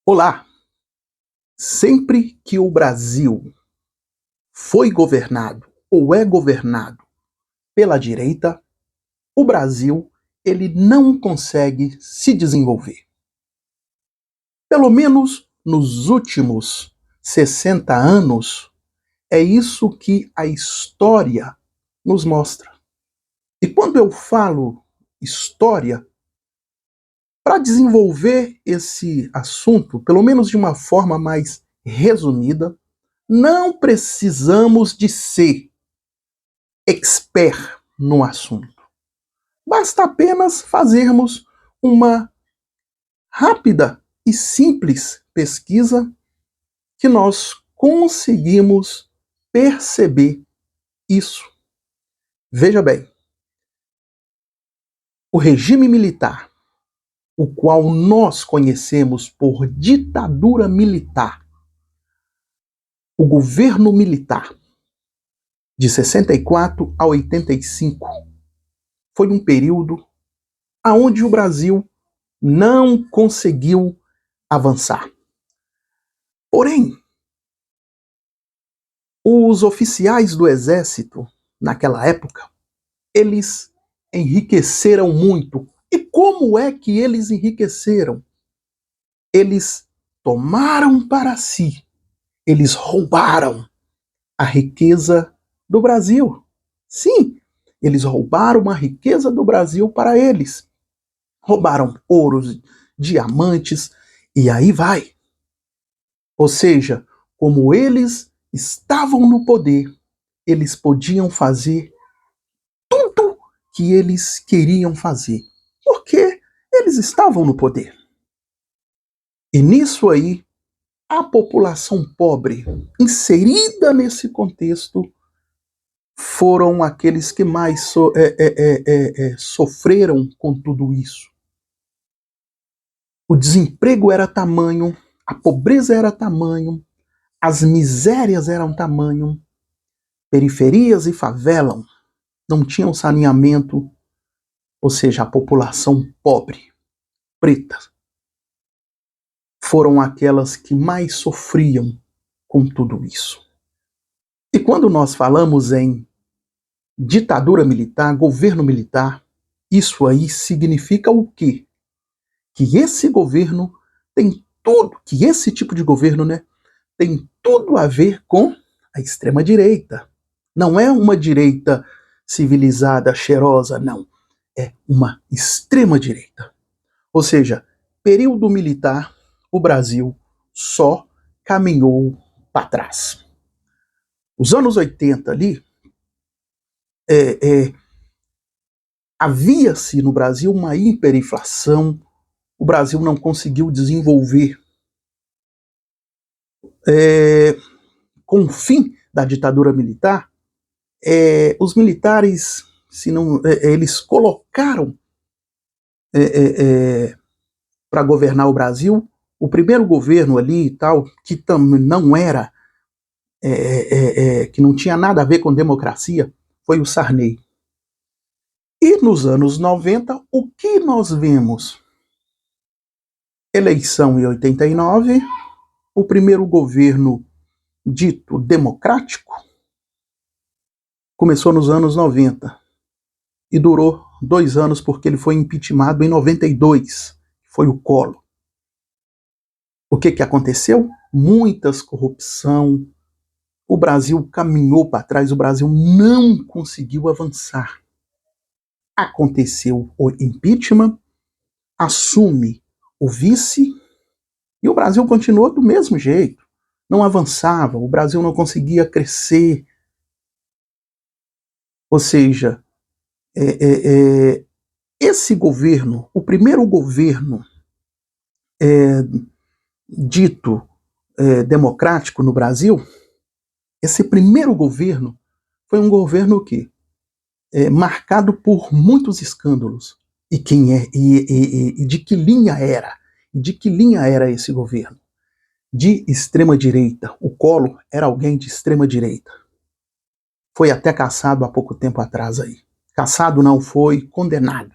Olá! Sempre que o Brasil foi governado ou é governado pela direita, o Brasil ele não consegue se desenvolver. Pelo menos nos últimos 60 anos, é isso que a história nos mostra. E quando eu falo história, para desenvolver esse assunto, pelo menos de uma forma mais resumida, não precisamos de ser expert no assunto. Basta apenas fazermos uma rápida e simples pesquisa que nós conseguimos perceber isso. Veja bem, o regime militar, o qual nós conhecemos por ditadura militar, o governo militar de 64 a 85, foi um período aonde o Brasil não conseguiu avançar. Porém, os oficiais do exército, naquela época, eles enriqueceram muito. E como é que eles enriqueceram? Eles tomaram para si, eles roubaram a riqueza do Brasil. Sim, eles roubaram a riqueza do Brasil para eles. Roubaram ouros, diamantes, e aí vai. Ou seja, como eles estavam no poder, eles podiam fazer tudo que eles queriam fazer, porque eles estavam no poder. E nisso aí, a população pobre, inserida nesse contexto, foram aqueles que mais sofreram com tudo isso. O desemprego era tamanho, a pobreza era tamanho, as misérias eram tamanho, periferias e favelas não tinham saneamento, ou seja, a população pobre, preta, foram aquelas que mais sofriam com tudo isso. E quando nós falamos em ditadura militar, governo militar, isso aí significa o quê? Que esse governo tem tudo, que esse tipo de governo, né, tem tudo a ver com a extrema-direita. Não é uma direita civilizada, cheirosa, não. É uma extrema-direita. Ou seja, período militar, o Brasil só caminhou para trás. Os anos 80 ali, havia-se no Brasil uma hiperinflação, o Brasil não conseguiu desenvolver. Com o fim da ditadura militar, os militares, se não, eles colocaram para governar o Brasil, o primeiro governo ali e tal, que também não era, que não tinha nada a ver com democracia, foi o Sarney. E nos anos 90, o que nós vemos? Eleição em 89, o primeiro governo dito democrático começou nos anos 90 e durou 2 anos porque ele foi impeachmentado em 92, foi o Collor. O que aconteceu? Muitas corrupção, o Brasil caminhou para trás, o Brasil não conseguiu avançar. Aconteceu o impeachment, assume o vice e o Brasil continuou do mesmo jeito. Não avançava, o Brasil não conseguia crescer. Ou seja, esse governo, o primeiro governo dito democrático no Brasil, esse primeiro governo foi um governo que marcado por muitos escândalos. E quem é e de que linha era? E de que linha era esse governo? De extrema direita. O Collor era alguém de extrema direita. Foi até cassado há pouco tempo atrás aí. Cassado não, foi condenado.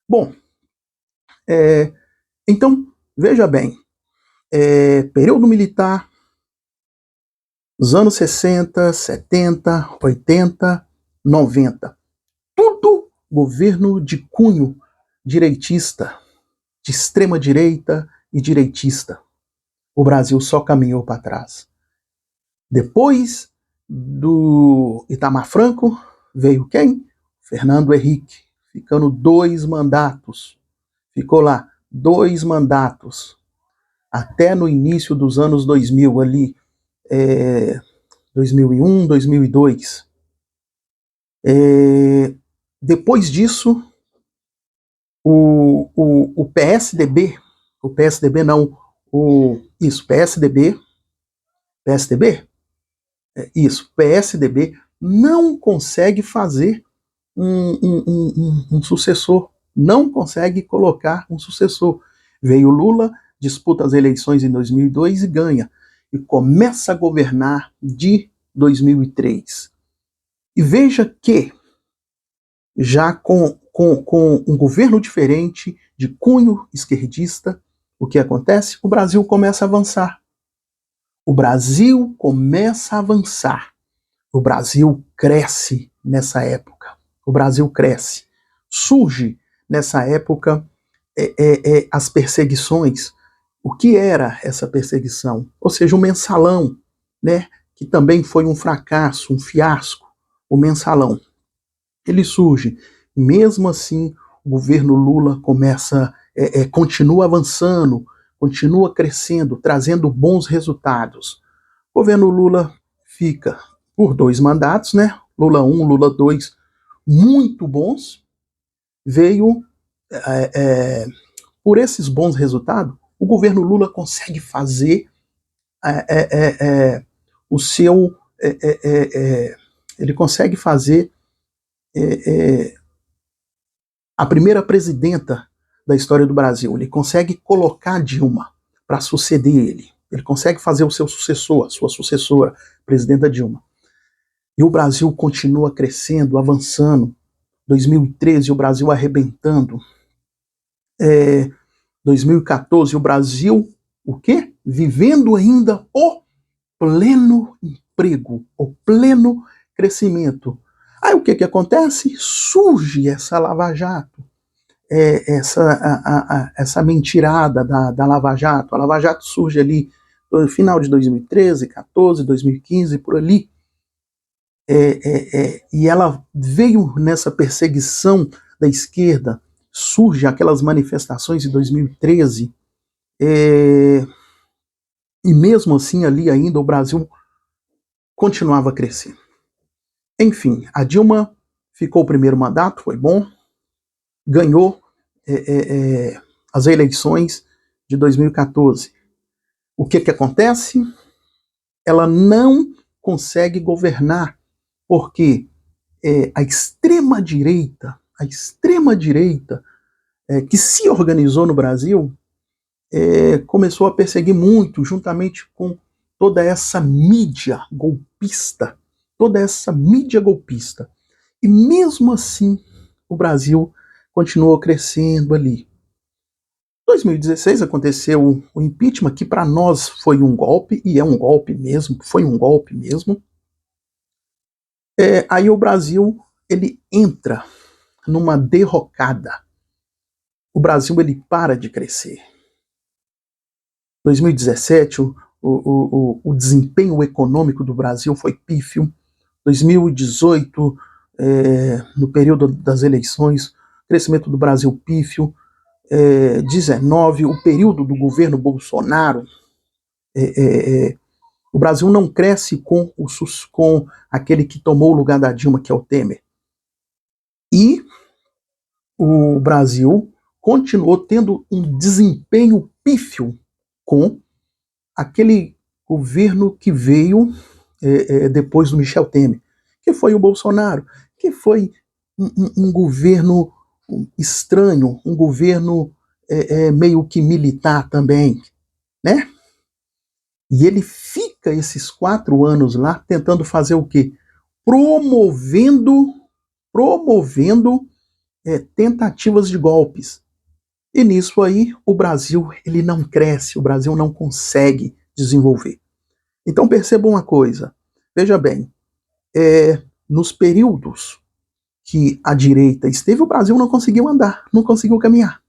Bom, então veja bem, período militar, os anos 60, 70, 80, 90. Tudo governo de cunho direitista, de extrema direita e direitista. O Brasil só caminhou para trás. Depois do Itamar Franco, veio quem? Fernando Henrique, ficando 2 mandatos. Ficou lá 2 mandatos. Até no início dos anos 2000, ali, 2001, 2002. Depois disso, o PSDB, PSDB não consegue fazer um sucessor, não consegue colocar um sucessor. Veio Lula, disputa as eleições em 2002 e ganha, e começa a governar de 2003. E veja que, já com um governo diferente, de cunho esquerdista, o que acontece? O Brasil começa a avançar. O Brasil começa a avançar. O Brasil cresce nessa época. O Brasil cresce. Surge nessa época as perseguições. O que era essa perseguição? Ou seja, o mensalão, né, que também foi um fracasso, um fiasco. O mensalão. Ele surge. Mesmo assim, o governo Lula continua avançando, continua crescendo, trazendo bons resultados. O governo Lula fica por 2 mandatos, né? Lula 1, Lula 2, muito bons. Veio, por esses bons resultados, o governo Lula consegue fazer o seu... ele consegue fazer a primeira presidenta da história do Brasil. Ele consegue colocar Dilma para suceder ele. Ele consegue fazer o seu sucessor, a sua sucessora, presidenta Dilma. E o Brasil continua crescendo, avançando. 2013, o Brasil arrebentando. 2014, o Brasil, o quê? Vivendo ainda o pleno emprego, o pleno crescimento. Aí o que acontece? Surge essa Lava Jato, essa mentirada da Lava Jato. A Lava Jato surge ali no final de 2013, 14, 2015, por ali. E ela veio nessa perseguição da esquerda, surge aquelas manifestações de 2013, e mesmo assim ali ainda o Brasil continuava a crescer. Enfim, a Dilma ficou o primeiro mandato, foi bom, ganhou as eleições de 2014. O que acontece? Ela não consegue governar, porque a extrema-direita, que se organizou no Brasil, começou a perseguir muito, juntamente com toda essa mídia golpista, E mesmo assim, o Brasil continuou crescendo ali. Em 2016 aconteceu o impeachment, que para nós foi um golpe, e é um golpe mesmo, foi um golpe mesmo. Aí o Brasil ele entra numa derrocada. O Brasil ele para de crescer. 2017, o desempenho econômico do Brasil foi pífio. 2018, no período das eleições, o crescimento do Brasil pífio. 19, o período do governo Bolsonaro, o Brasil não cresce com aquele que tomou o lugar da Dilma, que é o Temer. E o Brasil continuou tendo um desempenho pífio com aquele governo que veio depois do Michel Temer, que foi o Bolsonaro, que foi um governo estranho, um governo meio que militar também, né? E ele fica esses 4 anos lá tentando fazer o quê? Promovendo tentativas de golpes. E nisso aí, o Brasil ele não cresce, o Brasil não consegue desenvolver. Então perceba uma coisa, veja bem, nos períodos que a direita esteve, o Brasil não conseguiu andar, não conseguiu caminhar.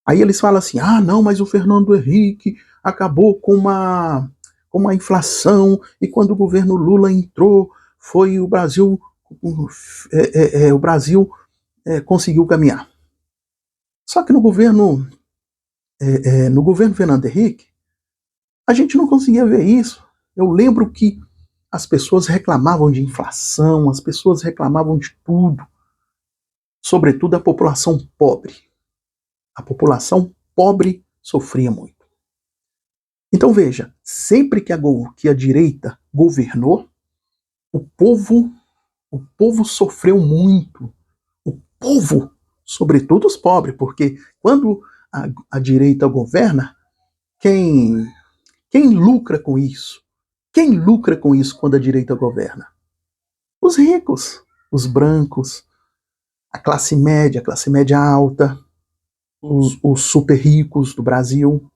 Aí eles falam assim, não, mas o Fernando Henrique acabou com uma inflação, e quando o governo Lula entrou, foi o Brasil conseguiu caminhar. Só que no governo Fernando Henrique, a gente não conseguia ver isso. Eu lembro que as pessoas reclamavam de inflação, as pessoas reclamavam de tudo, sobretudo a população pobre. A população pobre sofria muito. Então veja, sempre que a direita governou, o povo sofreu muito. O povo, sobretudo os pobres, porque quando a direita governa, quem lucra com isso? Quem lucra com isso quando a direita governa? Os ricos, os brancos, a classe média alta, os super ricos do Brasil.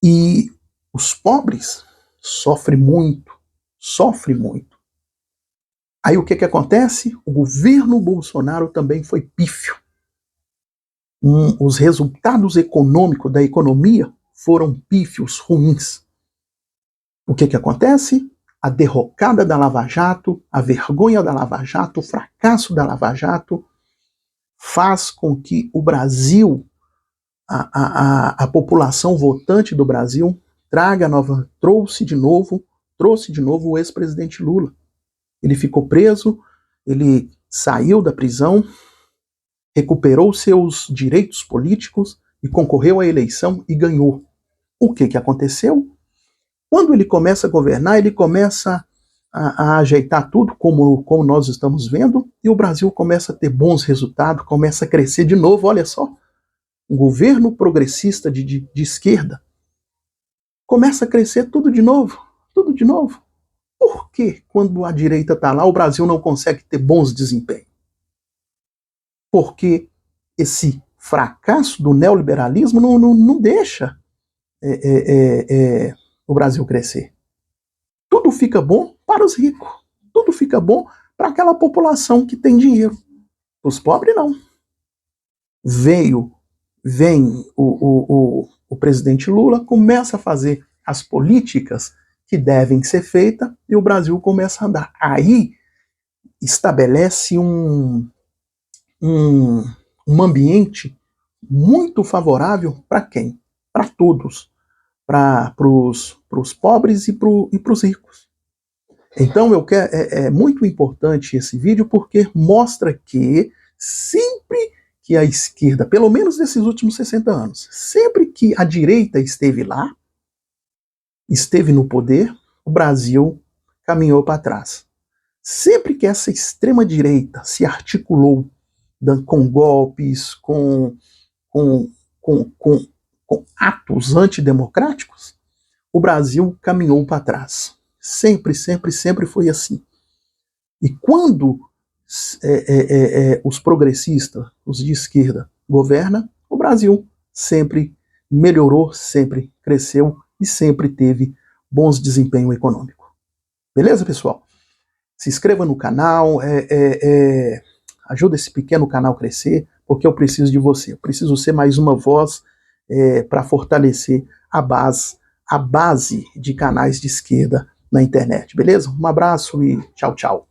E os pobres sofrem muito. Aí o que acontece? O governo Bolsonaro também foi pífio. Os resultados econômicos da economia foram pífios, ruins. O que acontece? A derrocada da Lava Jato, a vergonha da Lava Jato, o fracasso da Lava Jato faz com que o Brasil, a população votante do Brasil, trouxe de novo o ex-presidente Lula. Ele ficou preso, ele saiu da prisão, recuperou seus direitos políticos e concorreu à eleição e ganhou. O que aconteceu? Quando ele começa a governar, ele começa a ajeitar tudo, como nós estamos vendo, e o Brasil começa a ter bons resultados, começa a crescer de novo. Olha só, um governo progressista de esquerda começa a crescer tudo de novo. Por que quando a direita está lá, o Brasil não consegue ter bons desempenhos? Porque esse fracasso do neoliberalismo não deixa o Brasil crescer. Tudo fica bom para os ricos. Tudo fica bom para aquela população que tem dinheiro. Os pobres não. Vem o presidente Lula, começa a fazer as políticas que devem ser feitas e o Brasil começa a andar. Aí estabelece um ambiente muito favorável para quem? Para todos. Para os pobres e para os ricos. Então é muito importante esse vídeo porque mostra que sempre que a esquerda, pelo menos nesses últimos 60 anos, sempre que a direita esteve lá, esteve no poder, o Brasil caminhou para trás. Sempre que essa extrema-direita se articulou com golpes, com atos antidemocráticos, o Brasil caminhou para trás. Sempre foi assim. E quando os progressistas, os de esquerda, governam, o Brasil sempre melhorou, sempre cresceu e sempre teve bons desempenho econômico. Beleza, pessoal? Se inscreva no canal, ajuda esse pequeno canal a crescer, porque eu preciso de você. Eu preciso ser mais uma voz para fortalecer a base de canais de esquerda na internet, beleza? Um abraço e tchau, tchau.